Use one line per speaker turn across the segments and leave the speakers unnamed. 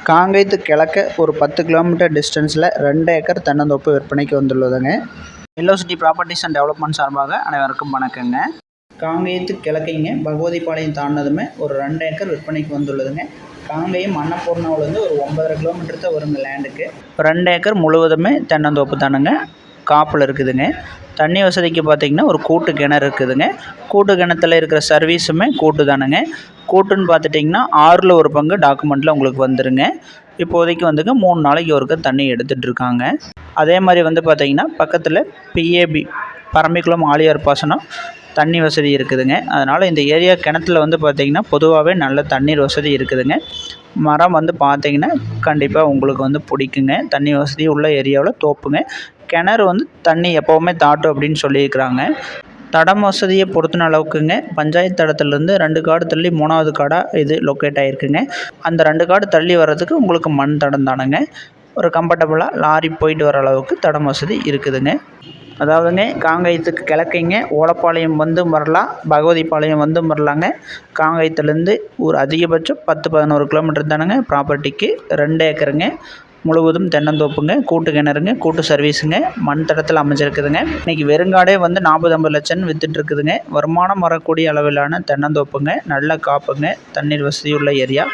காங்கேயத்து கிழக்க ஒரு 10 கிலோமீட்டர் டிஸ்டன்ஸில் 2 ஏக்கர் தென்னந்தோப்பு விற்பனைக்கு வந்துள்ளதுங்க. வெல்லோசிட்டி ப்ராப்பர்ட்டிஸ் அண்ட் டெவலப்மெண்ட் சார்பாக அனைவருக்கும் வணக்கங்க. காங்கேயத்து கிழக்கைங்க பகவதிபாளையம் தாண்டினதுமே ஒரு 2 ஏக்கர் விற்பனைக்கு வந்துள்ளதுங்க. காங்கேயம் அன்னபூர்ணாவிலேருந்து ஒரு 9.5 கிலோமீட்டர் தான் வருங்க லேண்டுக்கு. 2 ஏக்கர் முழுவதுமே தென்னந்தோப்பு தானுங்க. காப்பில் இருக்குதுங்க. தண்ணி வசதிக்கு பார்த்திங்கன்னா ஒரு கூட்டு கிணறு இருக்குதுங்க. கூட்டு கிணத்துல இருக்கிற சர்வீஸுமே கூட்டு தானுங்க. கூட்டுன்னு பார்த்துட்டிங்கன்னா 6ல் 1 பங்கு டாக்குமெண்ட்டில் உங்களுக்கு வந்துடுங்க. இப்போதைக்கு வந்துங்க 3 நாளைக்கு ஒருக்க தண்ணி எடுத்துகிட்ருக்காங்க. அதே மாதிரி வந்து பார்த்திங்கன்னா பக்கத்தில் பிஏபி பரம்பிக்குளம் ஆழியார் பாசனம் தண்ணி வசதி இருக்குதுங்க. அதனால் இந்த ஏரியா கிணத்துல வந்து பார்த்திங்கன்னா பொதுவாகவே நல்ல தண்ணீர் வசதி இருக்குதுங்க. மரம் வந்து பார்த்திங்கன்னா கண்டிப்பாக உங்களுக்கு வந்து பிடிக்குங்க. தண்ணி வசதி உள்ள ஏரியாவில் தோப்புங்க. கிணறு வந்து தண்ணி எப்போவுமே தாட்டும் அப்படின்னு சொல்லியிருக்கிறாங்க. தடம் வசதியை பொறுத்தின அளவுக்குங்க பஞ்சாயத்து தடத்துலேருந்து 2 காடு தள்ளி 3வது காடாக இது லொக்கேட் ஆகிருக்குங்க. அந்த 2 காடு தள்ளி வர்றதுக்கு உங்களுக்கு மண் தடம் தானுங்க. ஒரு கம்ஃபர்டபுளாக லாரி போயிட்டு வர அளவுக்கு தடம் வசதி இருக்குதுங்க. அதாவதுங்க காங்கேயத்துக்கு கிழக்கைங்க ஓலப்பாளையம் வந்தும் வரலாம், பகவதிபாளையம் வந்தும் வரலாங்க. காங்கேயத்துலேருந்து ஒரு அதிகபட்சம் 10-11 கிலோமீட்டர் தானுங்க. ப்ராப்பர்ட்டிக்கு 2 ஏக்கருங்க. முழுவதும் தென்னந்தோப்புங்க. கூட்டு கிணறுங்க. கூட்டு சர்வீஸுங்க. மண் தடத்தில் அமைஞ்சிருக்குதுங்க. இன்றைக்கி வெறுங்காடே வந்து 40-50 லட்சம்னு விற்றுட்டுருக்குதுங்க. வருமானம் வரக்கூடிய அளவிலான தென்னந்தோப்புங்க. நல்ல காப்புங்க. தண்ணீர் வசதி உள்ள ஏரியா.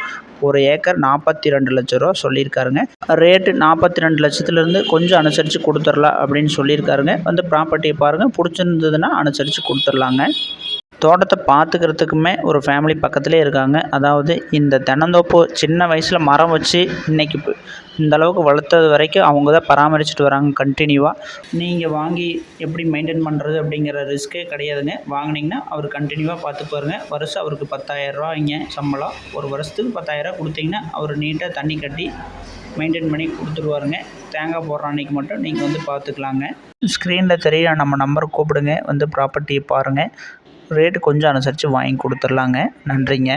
ஒரு ஏக்கர் 42 லட்ச ரூபா சொல்லியிருக்காருங்க. ரேட்டு 42 லட்சத்துலேருந்து கொஞ்சம் அனுசரித்து கொடுத்துடலாம் அப்படின்னு சொல்லியிருக்காருங்க. வந்து ப்ராப்பர்ட்டியை பாருங்கள், பிடிச்சிருந்ததுன்னா அனுசரித்து கொடுத்துர்லாங்க. தோட்டத்தை பார்த்துக்கிறதுக்குமே ஒரு ஃபேமிலி பக்கத்துலேயே இருக்காங்க. அதாவது இந்த தென்னந்தோப்பு சின்ன வயசில் மரம் வச்சு இன்றைக்கி இந்த அளவுக்கு வளர்த்தது வரைக்கும் அவங்க தான் பராமரிச்சுட்டு வராங்க கண்டினியூவாக. நீங்கள் வாங்கி எப்படி மெயின்டைன் பண்ணுறது அப்படிங்கிற ரிஸ்க்கே கிடையாதுங்க. வாங்கினீங்கன்னா அவர் கண்டினியூவாக பார்த்துப்பாருங்க. வருஷம் அவருக்கு 10,000 ரூபாய்ங்க சம்பளம். ஒரு வருஷத்துக்கு 10,000 ரூபா கொடுத்தீங்கன்னா அவர் நீட்டாக தண்ணி கட்டி மெயின்டைன் பண்ணி கொடுத்துருவாருங்க. தேங்காய் போடுற அன்றைக்கி மட்டும் நீங்கள் வந்து பார்த்துக்கலாங்க. ஸ்க்ரீனில் தெரிய நம்ம நம்பரை கூப்பிடுங்க. வந்து ப்ராப்பர்ட்டியை பாருங்கள். ரேட்டு கொஞ்சம் அனுசரித்து வாங்கி கொடுத்துர்லாங்க. நன்றிங்க.